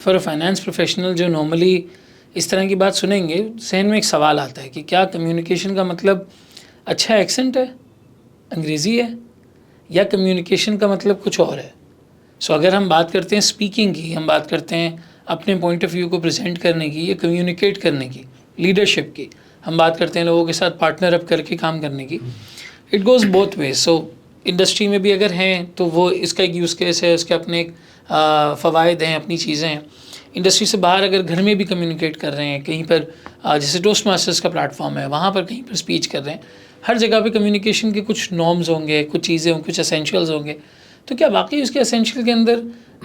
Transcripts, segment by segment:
For a finance professional جو normally اس طرح کی بات سنیں گے، ذہن میں ایک سوال آتا ہے کہ کیا کمیونیکیشن کا مطلب اچھا ایکسنٹ ہے، انگریزی ہے، یا کمیونیکیشن کا مطلب کچھ اور ہے؟ سو اگر ہم بات کرتے ہیں اسپیکنگ کی، ہم بات کرتے ہیں اپنے پوائنٹ آف ویو کو پریزنٹ کرنے کی یا کمیونیکیٹ کرنے کی، لیڈرشپ کی، ہم بات کرتے ہیں لوگوں کے ساتھ پارٹنر اپ کر کے کام کرنے کی، it goes both ways. So industry میں بھی اگر ہیں تو وہ اس کا ایک یوز کیس ہے، اس کے اپنے ایک فوائد ہیں، اپنی چیزیں ہیں. انڈسٹری سے باہر اگر گھر میں بھی کمیونیکیٹ کر رہے ہیں، کہیں پر جیسے ٹوسٹ ماسٹرز کا پلیٹ فارم ہے، وہاں پر کہیں پر اسپیچ کر رہے ہیں، ہر جگہ پہ کمیونیکیشن کے کچھ نارمز ہوں گے، کچھ چیزیں ہوں، کچھ اسینشیلز ہوں گے. تو کیا واقعی اس کے اسینشیل کے اندر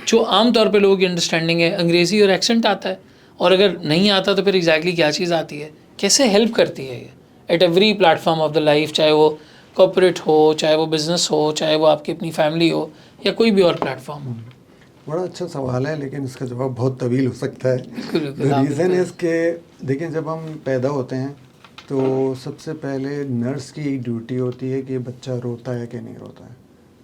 جو عام طور پہ لوگوں کی انڈرسٹینڈنگ ہے، انگریزی اور ایکسنٹ آتا ہے؟ اور اگر نہیں آتا تو پھر ایگزیکٹلی کیا چیز آتی ہے؟ کیسے ہیلپ کرتی ہے یہ at every platform of the life, چاہے وہ کارپوریٹ ہو، چاہے وہ بزنس ہو، چاہے وہ آپ کی اپنی فیملی ہو، یا کوئی بھی اور پلیٹ فارم ہو؟ بڑا اچھا سوال ہے، لیکن اس کا جواب بہت طویل ہو سکتا ہے. بالکل بالکل. ریزن از کہ دیکھیں، جب ہم پیدا ہوتے ہیں تو سب سے پہلے نرس کی ایک ڈیوٹی ہوتی ہے کہ بچہ روتا ہے کہ نہیں روتا ہے.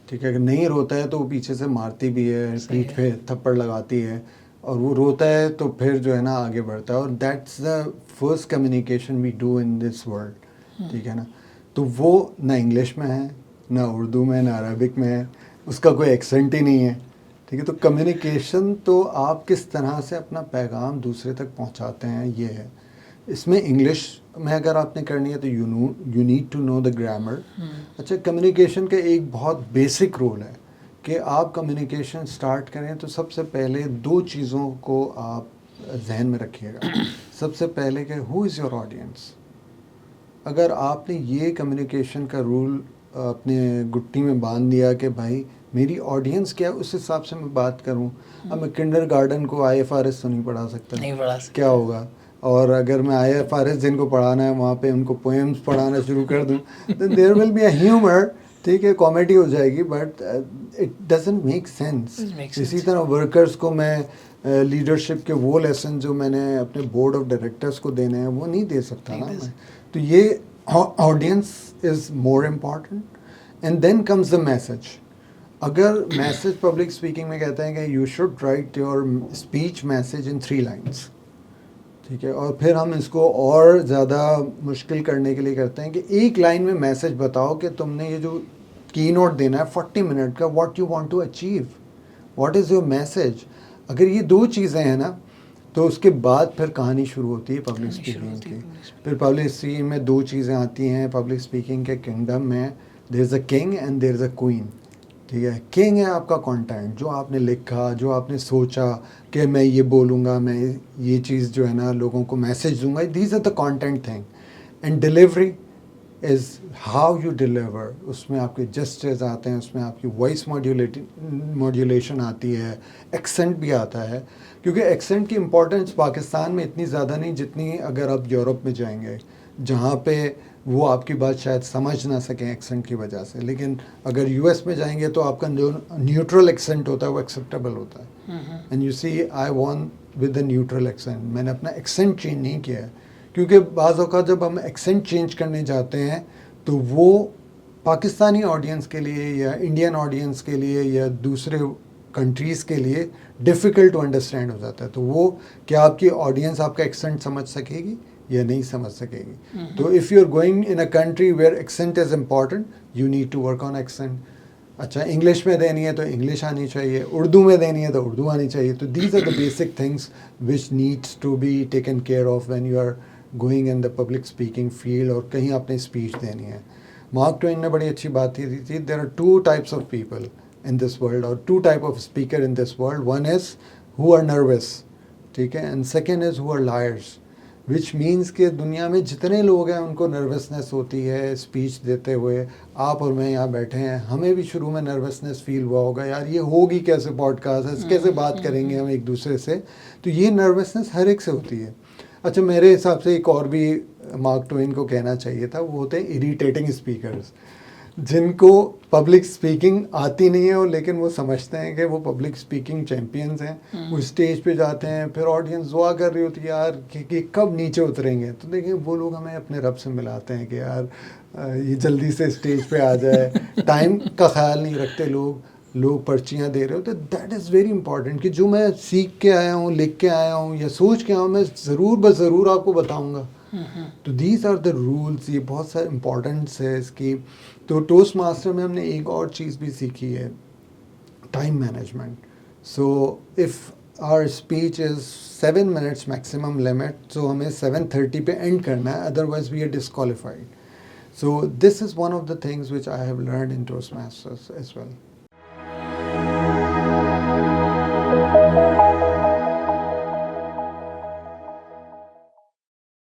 ٹھیک ہے، اگر نہیں روتا ہے تو وہ پیچھے سے مارتی بھی ہے، پیٹھ پہ تھپڑ لگاتی ہے، اور وہ روتا ہے تو پھر جو ہے نا آگے بڑھتا ہے. اور that's the first communication we do in this world. ٹھیک ہے نا. تو وہ نہ انگلش میں ہے، نہ اردو میں، نہ عربک میں ہے، اس کا کوئی ایکسنٹ ہی نہیں ہے. ٹھیک ہے. تو کمیونیکیشن تو آپ کس طرح سے اپنا پیغام دوسرے تک پہنچاتے ہیں، یہ ہے. اس میں انگلش میں اگر آپ نے کرنی ہے تو you need to know the grammar. اچھا، کمیونیکیشن کا ایک بہت بیسک رول ہے کہ آپ کمیونیکیشن سٹارٹ کریں تو سب سے پہلے دو چیزوں کو آپ ذہن میں رکھیے گا. سب سے پہلے کہ ہو از یور آڈینس. اگر آپ نے یہ کمیونیکیشن کا رول اپنے گٹی میں باندھ دیا کہ بھائی میری آڈینس کیا ہے، اس حساب سے میں بات کروں. اب میں کنڈر گارڈن کو IFRS تو نہیں پڑھا سکتا، نہیں پڑھا سکتا. کیا ہوگا؟ اور اگر میں IFRS جن کو پڑھانا ہے وہاں پہ ان کو پوئمس پڑھانا شروع کر دوں دین دیر ول بی اے ہیومر. ٹھیک ہے، کامیڈی ہو جائے گی، but it doesn't make sense. اسی طرح ورکرز کو میں لیڈرشپ کے وہ لیسن جو میں نے اپنے بورڈ آف ڈائریکٹرس کو دینے ہیں وہ نہیں دے سکتا نا میں. تو یہ audience is more important. And then comes the message. اگر میسج پبلک اسپیکنگ میں کہتے ہیں کہ you should write your speech message in 3 lines. ٹھیک ہے. اور پھر ہم اس کو اور زیادہ مشکل کرنے کے لیے کرتے ہیں کہ ایک لائن میں میسج بتاؤ کہ تم نے یہ جو کی نوٹ دینا ہے 40 منٹ کا، what you want to achieve, what is your message. اگر یہ دو چیزیں ہیں نا تو اس کے بعد پھر کہانی شروع ہوتی ہے پبلک اسپیکنگ کی. پھر پبلک اسپیکنگ میں 2 چیزیں آتی ہیں پبلک اسپیکنگ کے کنگڈم میں. There is a king and there is a queen. ٹھیک ہے. کنگ ہے آپ کا کانٹینٹ، جو آپ نے لکھا، جو آپ نے سوچا کہ میں یہ بولوں گا، میں یہ چیز جو ہے نا لوگوں کو میسج دوں گا. These are the content thing. And delivery is how you deliver. اس میں آپ کے جسچرز آتے ہیں، اس میں آپ کی وائس ماڈیولیشن آتی ہے، ایکسنٹ بھی آتا ہے. کیونکہ ایکسنٹ کی امپورٹنس پاکستان میں اتنی زیادہ نہیں جتنی اگر آپ یورپ میں جائیں گے، جہاں پہ وہ آپ کی بات شاید سمجھ نہ سکیں ایکسنٹ کی وجہ سے. لیکن اگر US میں جائیں گے تو آپ کا جو نیوٹرل ایکسنٹ ہوتا ہے وہ ایکسیپٹیبل ہوتا ہے. And you see I won with the neutral accent. میں نے اپنا ایکسنٹ چینج نہیں کیا ہے، کیونکہ بعض اوقات جب ہم ایکسنٹ چینج کرنے جاتے ہیں تو وہ پاکستانی آڈینس کے لیے یا انڈین آڈینس کے لیے یا دوسرے کنٹریز کے لیے ڈیفیکلٹ ٹو انڈرسٹینڈ ہو جاتا ہے. تو وہ کیا آپ کی آڈینس آپ کا ایکسنٹ سمجھ سکے گی یا نہیں سمجھ سکے گی. تو if you are going in a country where accent is important, you need to work on accent. اچھا، انگلش میں دینی ہے تو انگلش آنی چاہیے، اردو میں دینی ہے تو اردو آنی چاہیے. تو these are the basic things which needs to be taken care of when you are going in the public speaking field اور کہیں آپ نے اسپیچ دینی ہے. مارک ٹوین نے بڑی اچھی بات کی تھی، there are 2 types of people in this world or 2 type of speaker in this world. One is who are nervous, ٹھیک ہے, and second is who are liars, which means کہ دنیا میں جتنے لوگ ہیں ان کو نروسنس ہوتی ہے اسپیچ دیتے ہوئے. آپ اور میں یہاں بیٹھے ہیں، ہمیں بھی شروع میں نروسنس فیل ہوا ہوگا، یار یہ ہوگی کیسے پوڈ کاسٹ، کیسے بات کریں گے ہم ایک دوسرے سے. تو یہ نروسنس ہر ایک سے ہوتی ہے. اچھا، میرے حساب سے ایک اور بھی مارک ٹوین کو کہنا چاہیے تھا، وہ ہوتے ہیں اریٹیٹنگ اسپیکرز، جن کو پبلک اسپیکنگ آتی نہیں ہے لیکن وہ سمجھتے ہیں کہ وہ پبلک اسپیکنگ چیمپئنز ہیں. وہ اسٹیج پہ جاتے ہیں، پھر آڈینس دعا کر رہی ہوتی ہے یار کہ کب نیچے اتریں گے. تو دیکھیں وہ لوگ ہمیں اپنے رب سے ملاتے ہیں کہ یار یہ جلدی سے اسٹیج پہ آ جائے. ٹائم کا خیال نہیں رکھتے لوگ. لوگ پرچیاں دے رہے ہو تو دیٹ از ویری امپورٹنٹ کہ جو میں سیکھ کے آیا ہوں, لکھ کے آیا ہوں یا سوچ کے آیا ہوں, میں ضرور بضرور آپ کو بتاؤں گا. تو دیز آر دا رولس. یہ بہت سارے امپورٹنس ہے اس کی. تو ٹوسٹ ماسٹر میں ہم نے ایک اور چیز بھی سیکھی ہے, time management. So if our speech is 7 minutes maximum limit, so ہمیں 7:30 پہ اینڈ کرنا ہے, otherwise we are disqualified. So this is one of the things which I have learned in Toastmasters as well.